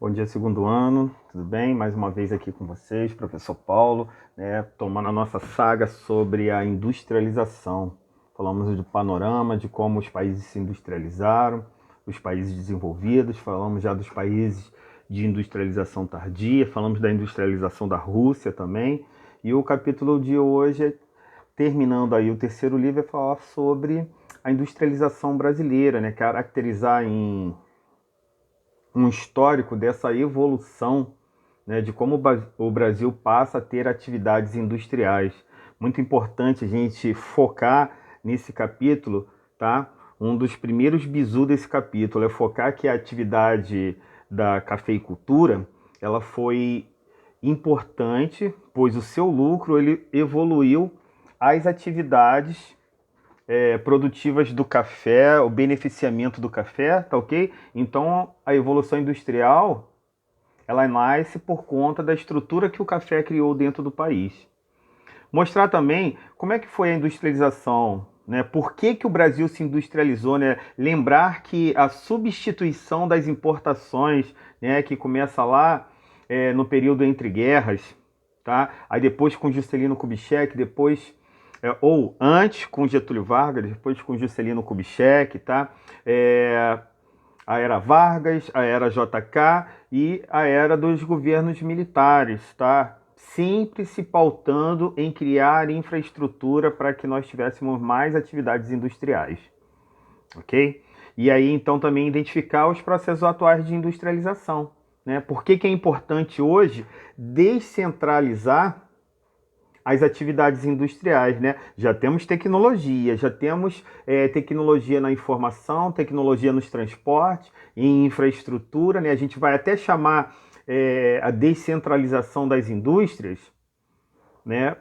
Bom dia, segundo ano, tudo bem? Mais uma vez aqui com vocês, professor Paulo, tomando a nossa saga sobre a industrialização. Falamos do panorama, de como os países se industrializaram, os países desenvolvidos, falamos já dos países de industrialização tardia, falamos da industrialização da Rússia também, e o capítulo de hoje, terminando aí o terceiro livro, é falar sobre a industrialização brasileira, né? Caracterizar em um histórico dessa evolução, né, de como o Brasil passa a ter atividades industriais. Muito importante a gente focar nesse capítulo, tá? Um dos primeiros bizus desse capítulo é focar que a atividade da cafeicultura, ela foi importante, pois o seu lucro ele evoluiu às atividades produtivas do café, o beneficiamento do café, tá ok? Então a evolução industrial ela nasce por conta da estrutura que o café criou dentro do país. Mostrar também como é que foi a industrialização, né? Por que o Brasil se industrializou, né? Lembrar que a substituição das importações, né, que começa lá no período entre guerras, tá? Aí depois com Juscelino Kubitschek, depois ou antes com Getúlio Vargas, depois com Juscelino Kubitschek, tá? A era Vargas, a era JK e a era dos governos militares, tá? Sempre se pautando em criar infraestrutura para que nós tivéssemos mais atividades industriais, ok? E aí então também identificar os processos atuais de industrialização, né? Por que é importante hoje descentralizar as atividades industriais, né? Já temos tecnologia, já temos tecnologia na informação, tecnologia nos transportes, em infraestrutura, né? A gente vai até chamar a descentralização das indústrias, né,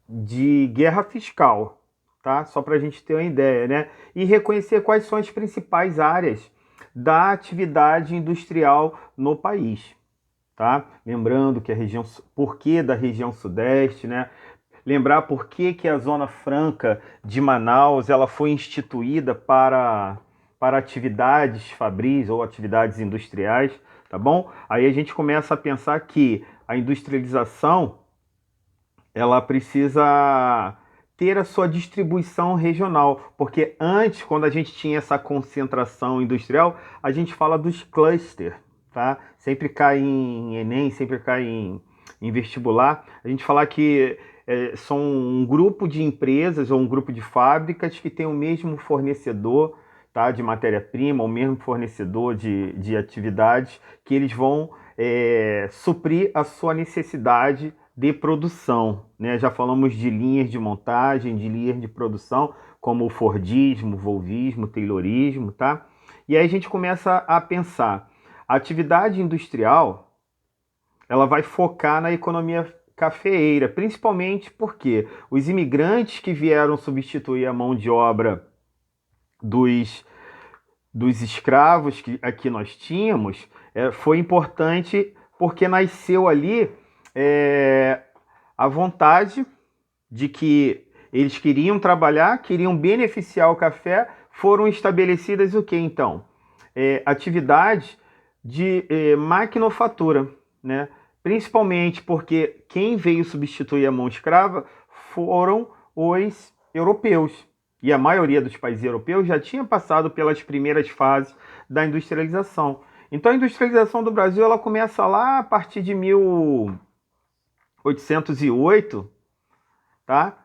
de guerra fiscal, tá? Só para a gente ter uma ideia, né? E reconhecer quais são as principais áreas da atividade industrial no país, tá? Lembrando que a região, porquê da região sudeste, né? Lembrar por que a Zona Franca de Manaus ela foi instituída para atividades fabris ou atividades industriais, tá bom? Aí a gente começa a pensar que a industrialização ela precisa ter a sua distribuição regional, porque antes, quando a gente tinha essa concentração industrial, a gente fala dos clusters, tá? Sempre cai em Enem, sempre cai em vestibular, a gente fala que são um grupo de empresas ou um grupo de fábricas que tem o mesmo fornecedor, tá, de matéria-prima, o mesmo fornecedor de atividades, que eles vão suprir a sua necessidade de produção, né? Já falamos de linhas de montagem, de linhas de produção, como o Fordismo, Volvismo, Taylorismo, tá? E aí a gente começa a pensar, a atividade industrial, ela vai focar na economia cafeeira, principalmente porque os imigrantes que vieram substituir a mão de obra dos, dos escravos que aqui nós tínhamos, foi importante porque nasceu ali é, a vontade de que eles queriam trabalhar, queriam beneficiar o café, foram estabelecidas o que então? Atividades de maquinofatura, né? Principalmente porque quem veio substituir a mão escrava foram os europeus. E a maioria dos países europeus já tinha passado pelas primeiras fases da industrialização. Então a industrialização do Brasil ela começa lá a partir de 1808, tá?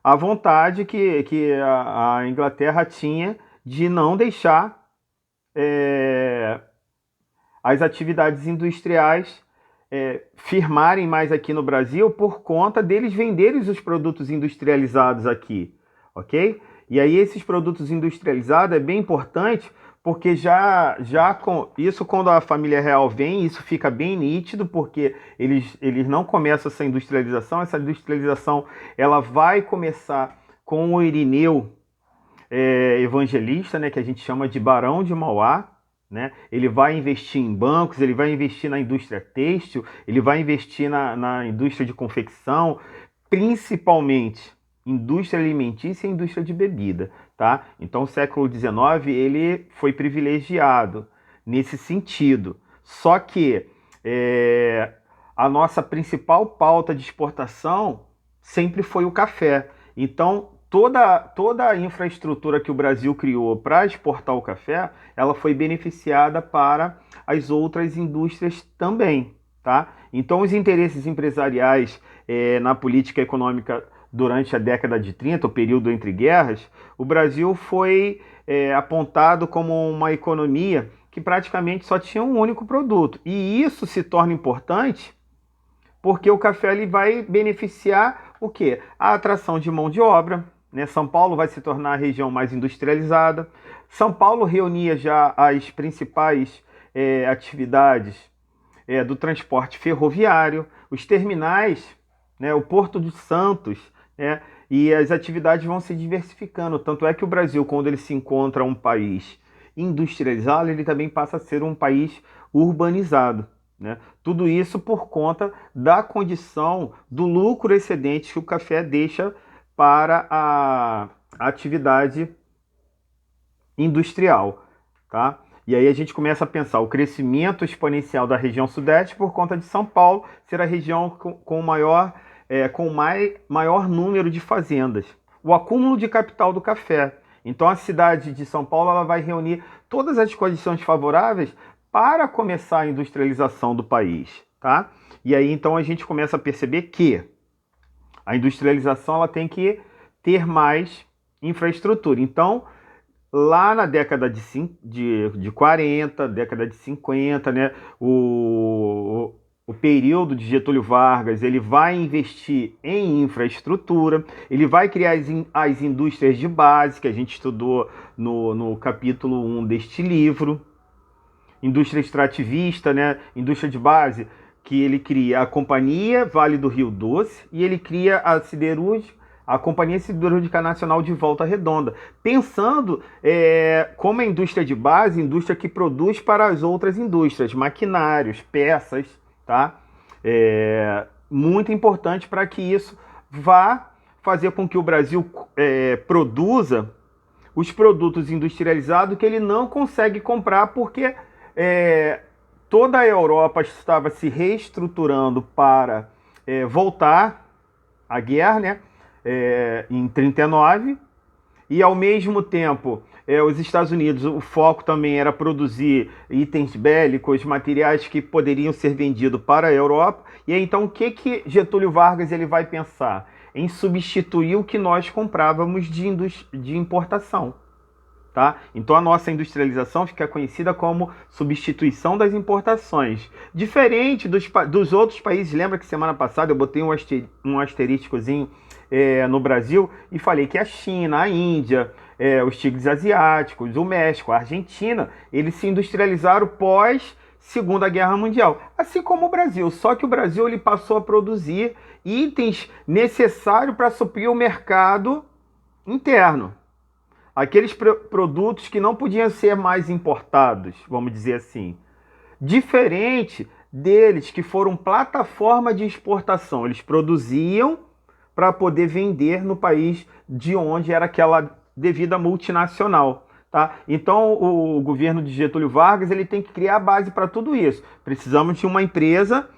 A vontade que a Inglaterra tinha de não deixar as atividades industriais firmarem mais aqui no Brasil por conta deles venderem os produtos industrializados aqui, ok? E aí esses produtos industrializados é bem importante porque já com isso quando a família real vem, isso fica bem nítido porque eles não começam essa industrialização ela vai começar com o Irineu Evangelista, né, que a gente chama de Barão de Mauá, né? Ele vai investir em bancos, ele vai investir na indústria têxtil, ele vai investir na indústria de confecção, principalmente indústria alimentícia e indústria de bebida, tá? Então o século XIX ele foi privilegiado nesse sentido. Só que é, a nossa principal pauta de exportação sempre foi o café. Então, toda a infraestrutura que o Brasil criou para exportar o café, ela foi beneficiada para as outras indústrias também, tá? Então, os interesses empresariais na política econômica durante a década de 30, o período entre guerras, o Brasil foi apontado como uma economia que praticamente só tinha um único produto. E isso se torna importante porque o café ele vai beneficiar o quê? A atração de mão de obra, né? São Paulo vai se tornar a região mais industrializada. São Paulo reunia já as principais atividades do transporte ferroviário, os terminais, né? O Porto de Santos, né? E as atividades vão se diversificando. Tanto é que o Brasil, quando ele se encontra um país industrializado, ele também passa a ser um país urbanizado, né? Tudo isso por conta da condição do lucro excedente que o café deixa para a atividade industrial, tá? E aí a gente começa a pensar o crescimento exponencial da região sudeste por conta de São Paulo ser a região com maior número de fazendas. O acúmulo de capital do café. Então a cidade de São Paulo ela vai reunir todas as condições favoráveis para começar a industrialização do país, tá? E aí então a gente começa a perceber que a industrialização ela tem que ter mais infraestrutura. Então, lá na década de 40, década de 50, né, o período de Getúlio Vargas, ele vai investir em infraestrutura, ele vai criar as indústrias de base, que a gente estudou no capítulo 1 deste livro, indústria extrativista, né, indústria de base, que ele cria a Companhia Vale do Rio Doce e ele cria a Companhia Siderúrgica Nacional de Volta Redonda, pensando como a indústria de base, indústria que produz para as outras indústrias, maquinários, peças, tá? Muito importante para que isso vá fazer com que o Brasil produza os produtos industrializados que ele não consegue comprar porque toda a Europa estava se reestruturando para voltar à guerra, né? Em 39, e ao mesmo tempo os Estados Unidos, o foco também era produzir itens bélicos, materiais que poderiam ser vendidos para a Europa. E aí, então o que Getúlio Vargas ele vai pensar? Em substituir o que nós comprávamos de importação. Tá? Então a nossa industrialização fica conhecida como substituição das importações. Diferente dos outros países, lembra que semana passada eu botei um asterísticozinho no Brasil e falei que a China, a Índia, os tigres asiáticos, o México, a Argentina, eles se industrializaram pós Segunda Guerra Mundial, assim como o Brasil, só que o Brasil ele passou a produzir itens necessários para suprir o mercado interno. Aqueles produtos que não podiam ser mais importados, vamos dizer assim. Diferente deles que foram plataforma de exportação. Eles produziam para poder vender no país de onde era aquela devida multinacional. Tá? Então o governo de Getúlio Vargas ele tem que criar a base para tudo isso. Precisamos de uma empresa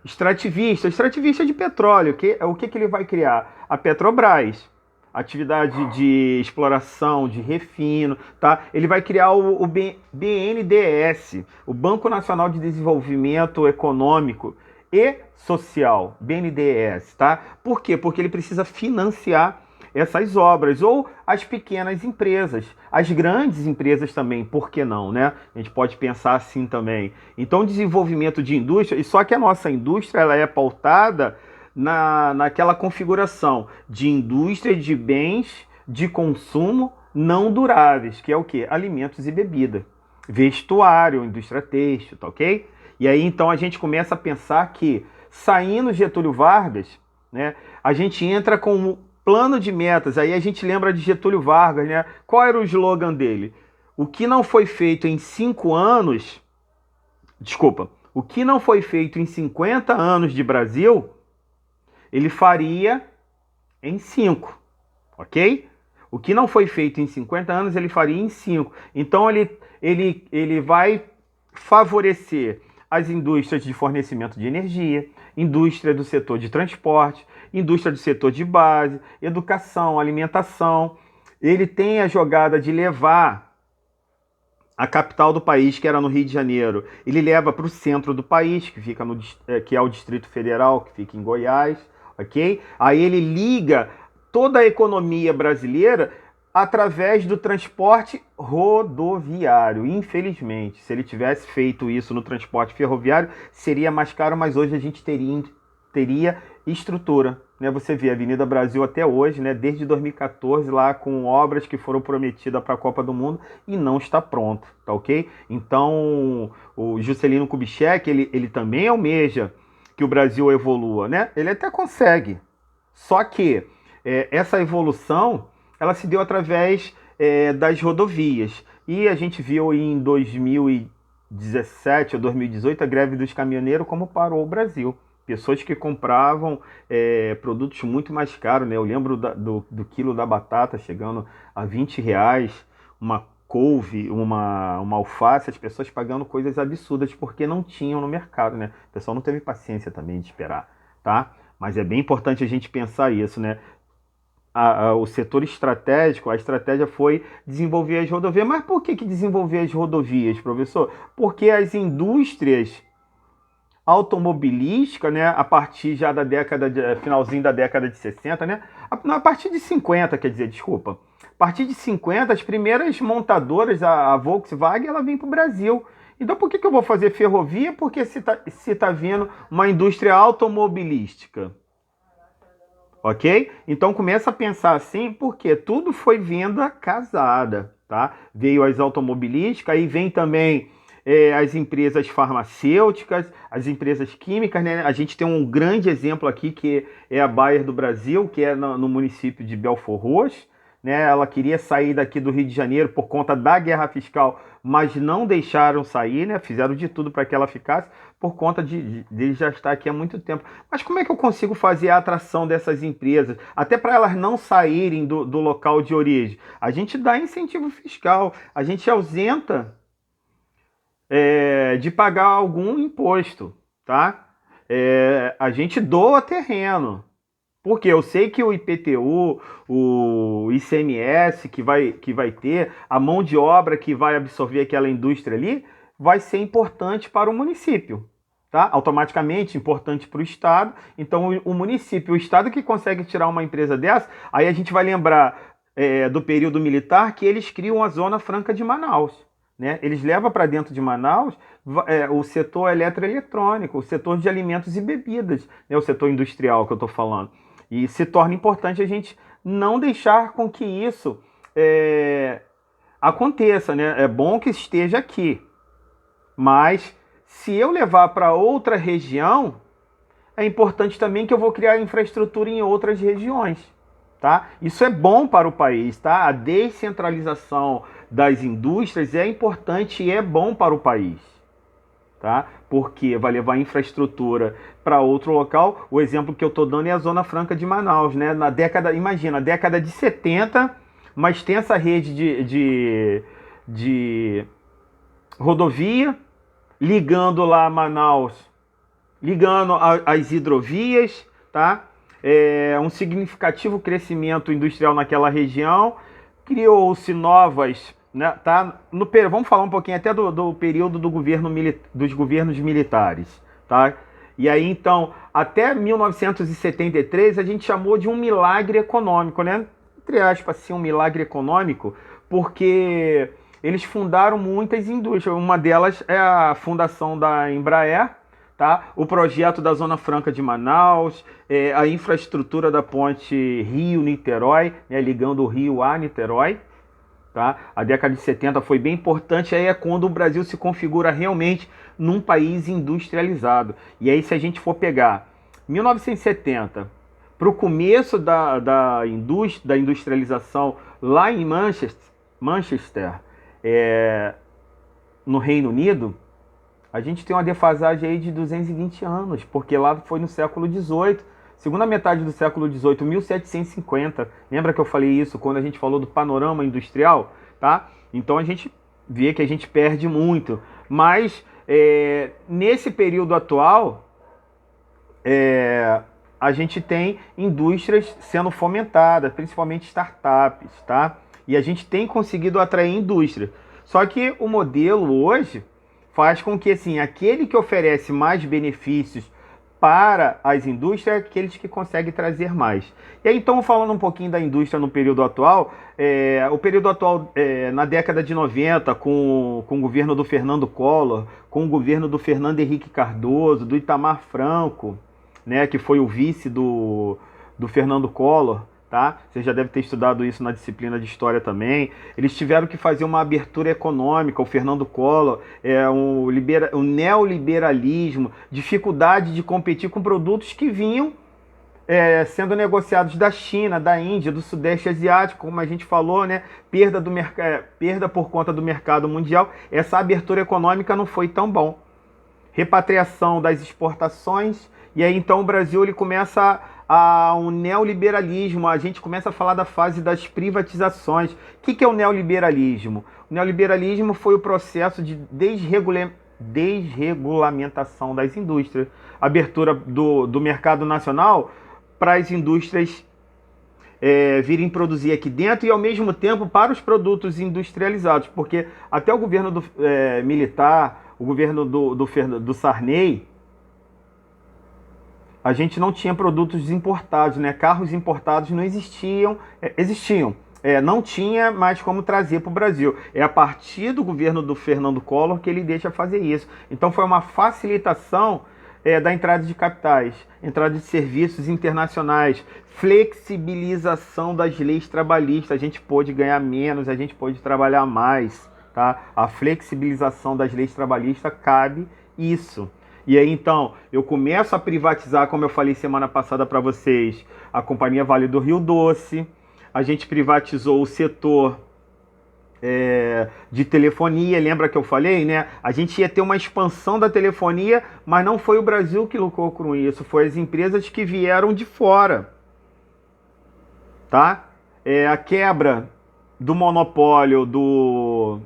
extrativista de petróleo. O que ele vai criar? A Petrobras. Atividade de exploração, de refino, tá? Ele vai criar o BNDES, o Banco Nacional de Desenvolvimento Econômico e Social, BNDES, tá? Por quê? Porque ele precisa financiar essas obras, ou as pequenas empresas, as grandes empresas também, por que não, né? A gente pode pensar assim também. Então, desenvolvimento de indústria, e só que a nossa indústria ela é pautada naquela configuração de indústria de bens de consumo não duráveis, que é o quê? Alimentos e bebida, vestuário, indústria têxtil, tá ok? E aí então a gente começa a pensar que, saindo Getúlio Vargas, né, a gente entra com um plano de metas, aí a gente lembra de Getúlio Vargas, né? Qual era o slogan dele? O que não foi feito em 5 anos, o que não foi feito em 50 anos de Brasil, ele faria em 5, ok? O que não foi feito em 50 anos, ele faria em 5. Então, ele vai favorecer as indústrias de fornecimento de energia, indústria do setor de transporte, indústria do setor de base, educação, alimentação. Ele tem a jogada de levar a capital do país, que era no Rio de Janeiro, ele leva para o centro do país, que fica que é o Distrito Federal, que fica em Goiás, ok? Aí ele liga toda a economia brasileira através do transporte rodoviário. Infelizmente, se ele tivesse feito isso no transporte ferroviário, seria mais caro, mas hoje a gente teria estrutura. Né? Você vê a Avenida Brasil até hoje, né? Desde 2014, lá com obras que foram prometidas para a Copa do Mundo e não está pronto, tá ok? Então, o Juscelino Kubitschek, ele também almeja que o Brasil evolua, né? Ele até consegue, só que essa evolução ela se deu através das rodovias. E a gente viu em 2017 ou 2018 a greve dos caminhoneiros como parou o Brasil. Pessoas que compravam produtos muito mais caros, né? Eu lembro do quilo da batata chegando a R$ 20, uma couve, uma alface, as pessoas pagando coisas absurdas porque não tinham no mercado, né? O pessoal não teve paciência também de esperar, tá? Mas é bem importante a gente pensar isso, né? O setor estratégico, a estratégia foi desenvolver as rodovias. Mas por que desenvolver as rodovias, professor? Porque as indústrias automobilísticas, né, a partir já da finalzinho da década de 60, né, a partir de 50, quer dizer, desculpa, a partir de 50, as primeiras montadoras, a Volkswagen, ela vem para o Brasil. Então por que eu vou fazer ferrovia? Porque se tá vindo uma indústria automobilística. Ok? Então começa a pensar assim, porque tudo foi venda casada, tá? Veio as automobilísticas, aí vem também as empresas farmacêuticas, as empresas químicas, né? A gente tem um grande exemplo aqui, que é a Bayer do Brasil, que é no município de Belford Roxo, né? Ela queria sair daqui do Rio de Janeiro por conta da guerra fiscal, mas não deixaram sair, né? Fizeram de tudo para que ela ficasse, por conta de já estar aqui há muito tempo. Mas como é que eu consigo fazer a atração dessas empresas, até para elas não saírem do local de origem? A gente dá incentivo fiscal, a gente ausenta de pagar algum imposto, tá? A gente doa terreno. Porque eu sei que o IPTU, o ICMS que vai ter, a mão de obra que vai absorver aquela indústria ali, vai ser importante para o município, tá? Automaticamente importante para o Estado. Então o município, o Estado que consegue tirar uma empresa dessa, aí a gente vai lembrar do período militar que eles criam a Zona Franca de Manaus. Né? Eles levam para dentro de Manaus o setor eletroeletrônico, o setor de alimentos e bebidas, né? O setor industrial que eu estou falando. E se torna importante a gente não deixar com que isso aconteça, né? É bom que esteja aqui, mas se eu levar para outra região, é importante também que eu vou criar infraestrutura em outras regiões, tá? Isso é bom para o país, tá? A descentralização das indústrias é importante e é bom para o país, tá? Porque vai levar infraestrutura para outro local. O exemplo que eu estou dando é a Zona Franca de Manaus, né? Imagina, na década de 70, uma extensa rede de rodovia, ligando lá Manaus, ligando as hidrovias, tá? Um significativo crescimento industrial naquela região, criou-se novas, né, tá? Vamos falar um pouquinho até do período dos governos militares, tá? E aí então, até 1973 a gente chamou de um milagre econômico, né? Entre aspas, assim, um milagre econômico, porque eles fundaram muitas indústrias. Uma delas é a fundação da Embraer, tá? O projeto da Zona Franca de Manaus, a infraestrutura da ponte Rio-Niterói, né, ligando o Rio a Niterói. Tá? A década de 70 foi bem importante, aí é quando o Brasil se configura realmente num país industrializado. E aí se a gente for pegar 1970 para o começo da industrialização lá em Manchester, no Reino Unido, a gente tem uma defasagem aí de 220 anos, porque lá foi no século XVIII, segunda metade do século XVIII, 1750. Lembra que eu falei isso quando a gente falou do panorama industrial? Tá? Então a gente vê que a gente perde muito. Mas nesse período atual, a gente tem indústrias sendo fomentadas, principalmente startups, tá? E a gente tem conseguido atrair indústria. Só que o modelo hoje faz com que, assim, aquele que oferece mais benefícios para as indústrias é aqueles que conseguem trazer mais. E aí, então, falando um pouquinho da indústria no período atual, o período atual, na década de 90, com o governo do Fernando Collor, com o governo do Fernando Henrique Cardoso, do Itamar Franco, né, que foi o vice do Fernando Collor, tá? Você já deve ter estudado isso na disciplina de História também. Eles tiveram que fazer uma abertura econômica, o Fernando Collor, o neoliberalismo, dificuldade de competir com produtos que vinham sendo negociados da China, da Índia, do Sudeste Asiático, como a gente falou, né? Perda por conta do mercado mundial. Essa abertura econômica não foi tão bom. Repatriação das exportações, e aí então o Brasil ele começa um neoliberalismo, a gente começa a falar da fase das privatizações. O que é o neoliberalismo? O neoliberalismo foi o processo de desregulamentação das indústrias, abertura do mercado nacional para as indústrias virem produzir aqui dentro e ao mesmo tempo para os produtos industrializados, porque até o governo militar, o governo do Sarney, a gente não tinha produtos importados, né? Carros importados não existiam, não tinha mais como trazer para o Brasil. É a partir do governo do Fernando Collor que ele deixa fazer isso. Então foi uma facilitação da entrada de capitais, entrada de serviços internacionais, flexibilização das leis trabalhistas. A gente pôde ganhar menos, a gente pôde trabalhar mais, tá? A flexibilização das leis trabalhistas cabe isso. E aí, então, eu começo a privatizar, como eu falei semana passada para vocês, a Companhia Vale do Rio Doce. A gente privatizou o setor de telefonia, lembra que eu falei, né? A gente ia ter uma expansão da telefonia, mas não foi o Brasil que lucrou com isso, foi as empresas que vieram de fora, tá? A quebra do monopólio do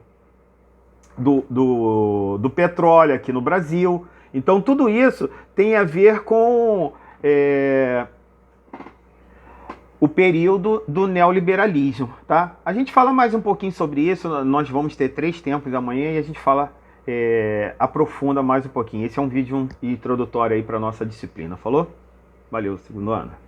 petróleo aqui no Brasil. Então, tudo isso tem a ver com o período do neoliberalismo, tá? A gente fala mais um pouquinho sobre isso, nós vamos ter 3 tempos amanhã e a gente fala, aprofunda mais um pouquinho. Esse é um vídeo introdutório aí para nossa disciplina, falou? Valeu, segundo ano.